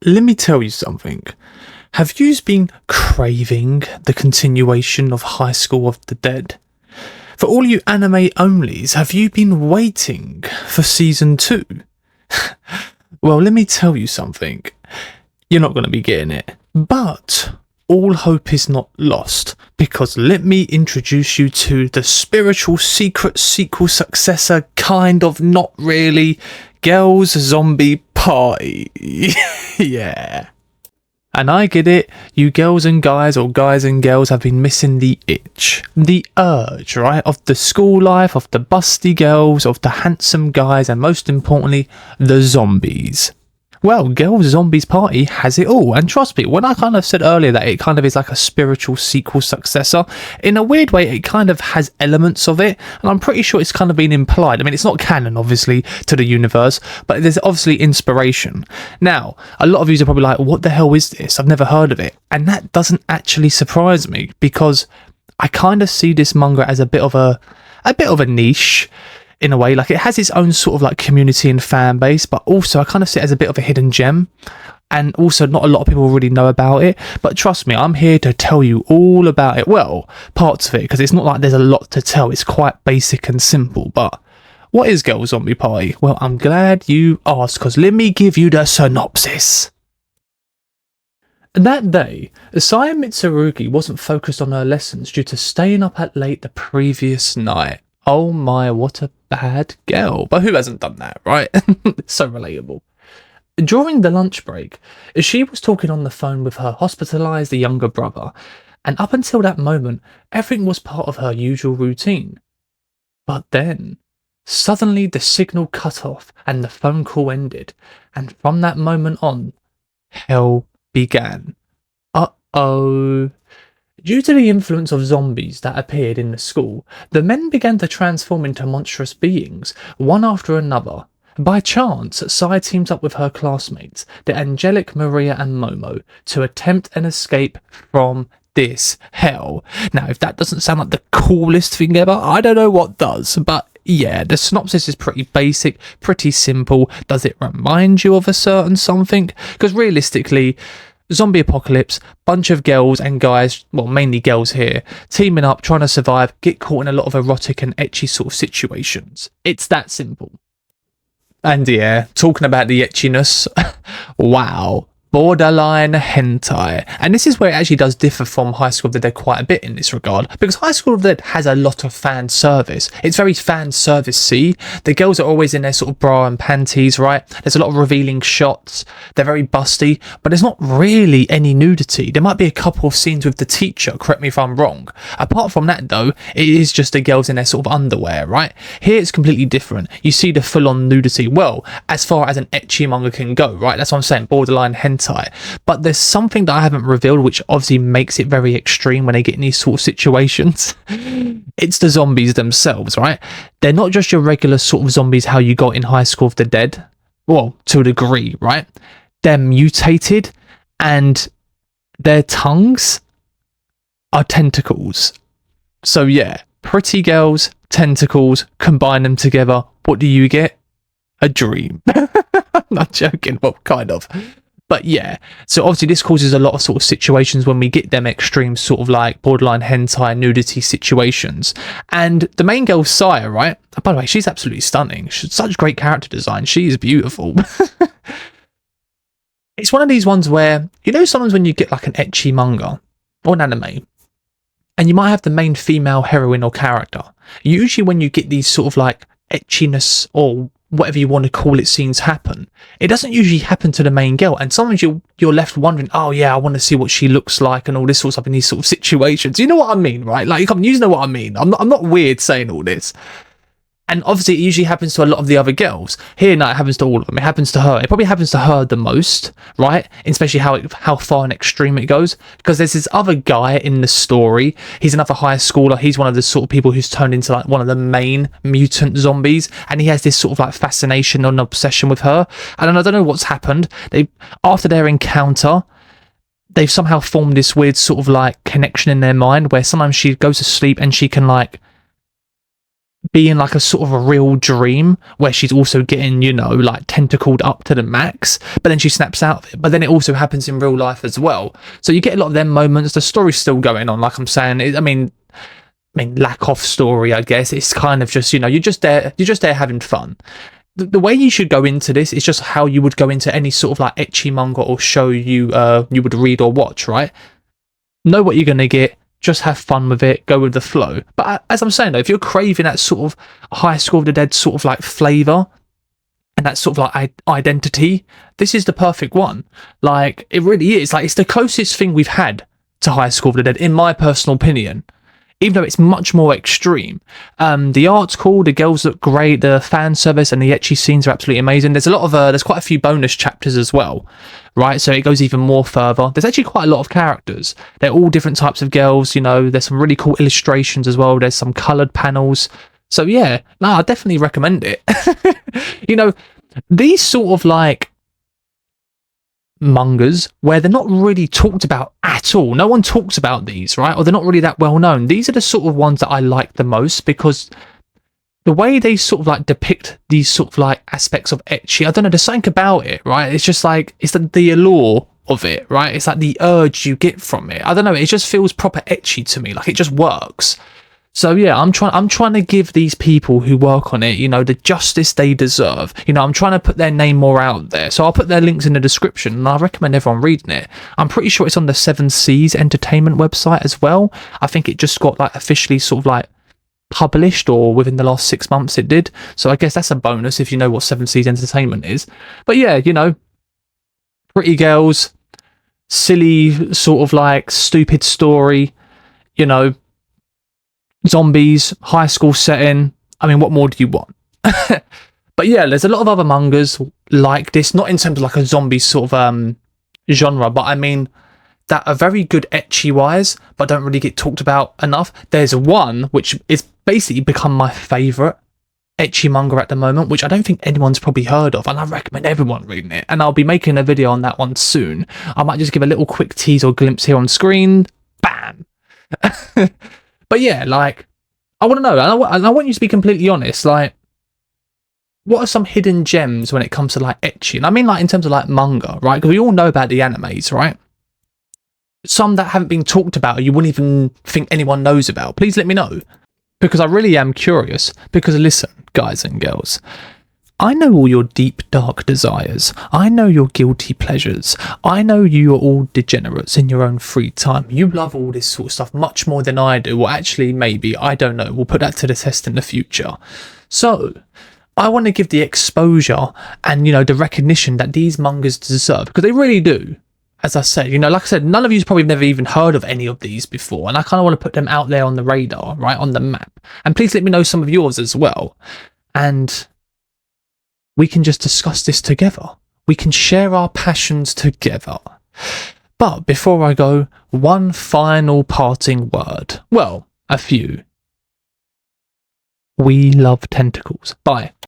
Let me tell you something. Have you been craving the continuation of High School of the Dead? For all you anime onlys, have you been waiting for season 2? Well, let me tell you something. You're not going to be getting it. But all hope is not lost, because let me introduce you to the spiritual secret sequel successor, kind of, not really, Girls Zombie Party. Yeah. And I get it, you girls and guys, or guys and girls, have been missing the itch, the urge, right, of the school life, of the busty girls, of the handsome guys, and most importantly, the zombies. Well, Girls Zombies Party has it all, and trust me, when I kind of said earlier that it kind of is like a spiritual sequel successor, in a weird way it kind of has elements of it, and I'm pretty sure it's kind of been implied. I mean, it's not canon, obviously, to the universe, but there's obviously inspiration. Now, a lot of you are probably like, what the hell is this? I've never heard of it. And that doesn't actually surprise me, because I kind of see this manga as a bit of a niche, in a way. Like, it has its own sort of like community and fan base, but also I kind of see it as a bit of a hidden gem, and also not a lot of people really know about it. But trust me, I'm here to tell you all about it. Well, parts of it, because it's not like there's a lot to tell. It's quite basic and simple. But what is Girls Zombie Party? Well, I'm glad you asked, because let me give you the synopsis. That day, Asaya Mitsurugi wasn't focused on her lessons due to staying up at late the previous night. Oh my, what a bad girl. But who hasn't done that, right? So relatable. During the lunch break, she was talking on the phone with her hospitalised younger brother, and up until that moment, everything was part of her usual routine. But then, suddenly the signal cut off and the phone call ended, and from that moment on, hell began. Uh-oh. Due to the influence of zombies that appeared in the school, the men began to transform into monstrous beings, one after another. By chance, Sai teams up with her classmates, the angelic Maria and Momo, to attempt an escape from this hell. Now, if that doesn't sound like the coolest thing ever, I don't know what does, but yeah, the synopsis is pretty basic, pretty simple. Does it remind you of a certain something? Because realistically, zombie apocalypse, bunch of girls and guys, well, mainly girls here, teaming up, trying to survive, get caught in a lot of erotic and ecchi sort of situations. It's that simple. And yeah, talking about the etchiness, wow. Borderline hentai. And this is where it actually does differ from High School of the Dead quite a bit in this regard, because High School of the Dead has a lot of fan service. It's very fan service-y. The girls are always in their sort of bra and panties, right? There's a lot of revealing shots. They're very busty, but there's not really any nudity. There might be a couple of scenes with the teacher, correct me if I'm wrong. Apart from that though, it is just the girls in their sort of underwear, right? Here it's completely different. You see the full-on nudity, well, as far as an ecchi manga can go, right? That's what I'm saying, borderline hentai. But there's something that I haven't revealed, which obviously makes it very extreme when they get in these sort of situations. It's the zombies themselves, right? They're not just your regular sort of zombies how you got in High School of the Dead. Well, to a degree, right? They're mutated, and their tongues are tentacles. So yeah, pretty girls, tentacles, combine them together. What do you get? A dream. I'm not joking, well, kind of. But yeah, so obviously this causes a lot of sort of situations when we get them extreme sort of like borderline hentai nudity situations. And the main girl, Saya, right? By the way, she's absolutely stunning. She's such great character design. She is beautiful. It's one of these ones where, you know, sometimes when you get like an ecchi manga or an anime, and you might have the main female heroine or character, usually when you get these sort of like etchiness or whatever you want to call it scenes happen, it doesn't usually happen to the main girl, and sometimes you're left wondering, oh yeah, I want to see what she looks like and all this sort of stuff in these sort of situations. You know what I mean, right? Like, you know what I mean. I'm not weird saying all this. And obviously it usually happens to a lot of the other girls. Here, no, it happens to all of them. It happens to her. It probably happens to her the most, right? Especially how far and extreme it goes. Because there's this other guy in the story. He's another high schooler. He's one of the sort of people who's turned into like one of the main mutant zombies. And he has this sort of like fascination and obsession with her. And I don't know what's happened. After their encounter, they've somehow formed this weird sort of like connection in their mind where sometimes she goes to sleep and she can like being like a sort of a real dream where she's also getting, you know, like tentacled up to the max, but then she snaps out of it. But then it also happens in real life as well. So you get a lot of them moments. The story's still going on, like I'm saying. I mean, lack of story, I guess. It's kind of just, you know, you're just there having fun. The way you should go into this is just how you would go into any sort of like ecchi manga or show you would read or watch, right? Know what you're going to get, just have fun with it, go with the flow. But as I'm saying though, if you're craving that sort of High School of the Dead sort of like flavour and that sort of like identity, this is the perfect one. Like, it really is. Like, it's the closest thing we've had to High School of the Dead, in my personal opinion. Even though it's much more extreme. The art's cool, the girls look great, the fan service and the ecchi scenes are absolutely amazing. There's a lot of, there's quite a few bonus chapters as well, right? So it goes even more further. There's actually quite a lot of characters. They're all different types of girls, you know, there's some really cool illustrations as well. There's some coloured panels. So yeah, no, I definitely recommend it. You know, these sort of like mangas where they're not really talked about at all. No one talks about these, right? Or they're not really that well known. These are the sort of ones that I like the most because the way they sort of like depict these sort of like aspects of ecchi, I don't know, there's something about it, right? It's just like, it's the allure of it, right? It's like the urge you get from it. I don't know, it just feels proper ecchi to me. Like, it just works. So yeah, I'm trying to give these people who work on it, you know, the justice they deserve. You know, I'm trying to put their name more out there. So I'll put their links in the description and I recommend everyone reading it. I'm pretty sure it's on the Seven Seas Entertainment website as well. I think it just got like officially sort of like published, or within the last 6 months it did. So I guess that's a bonus if you know what Seven Seas Entertainment is. But yeah, you know, pretty girls, silly sort of like stupid story, you know, zombies, high school setting. I mean, what more do you want? But yeah, there's a lot of other mangas like this, not in terms of like a zombie sort of genre, but I mean that are very good ecchi wise, but don't really get talked about enough. There's one which is basically become my favourite ecchi manga at the moment, which I don't think anyone's probably heard of, and I recommend everyone reading it. And I'll be making a video on that one soon. I might just give a little quick tease or glimpse here on screen. Bam! But yeah, like, I want to know, and I want you to be completely honest, like, what are some hidden gems when it comes to, like, ecchi? And I mean, like, in terms of, like, manga, right? Because we all know about the animes, right? Some that haven't been talked about, or you wouldn't even think anyone knows about. Please let me know. Because I really am curious. Because listen, guys and girls, I know all your deep, dark desires. I know your guilty pleasures. I know you are all degenerates in your own free time. You love all this sort of stuff much more than I do. Well, actually, maybe. I don't know. We'll put that to the test in the future. So, I want to give the exposure and, you know, the recognition that these mangas deserve. Because they really do. As I said, you know, like I said, none of you's probably never even heard of any of these before. And I kind of want to put them out there on the radar, right? On the map. And please let me know some of yours as well. And we can just discuss this together. We can share our passions together. But before I go, one final parting word. Well, a few. We love tentacles. Bye.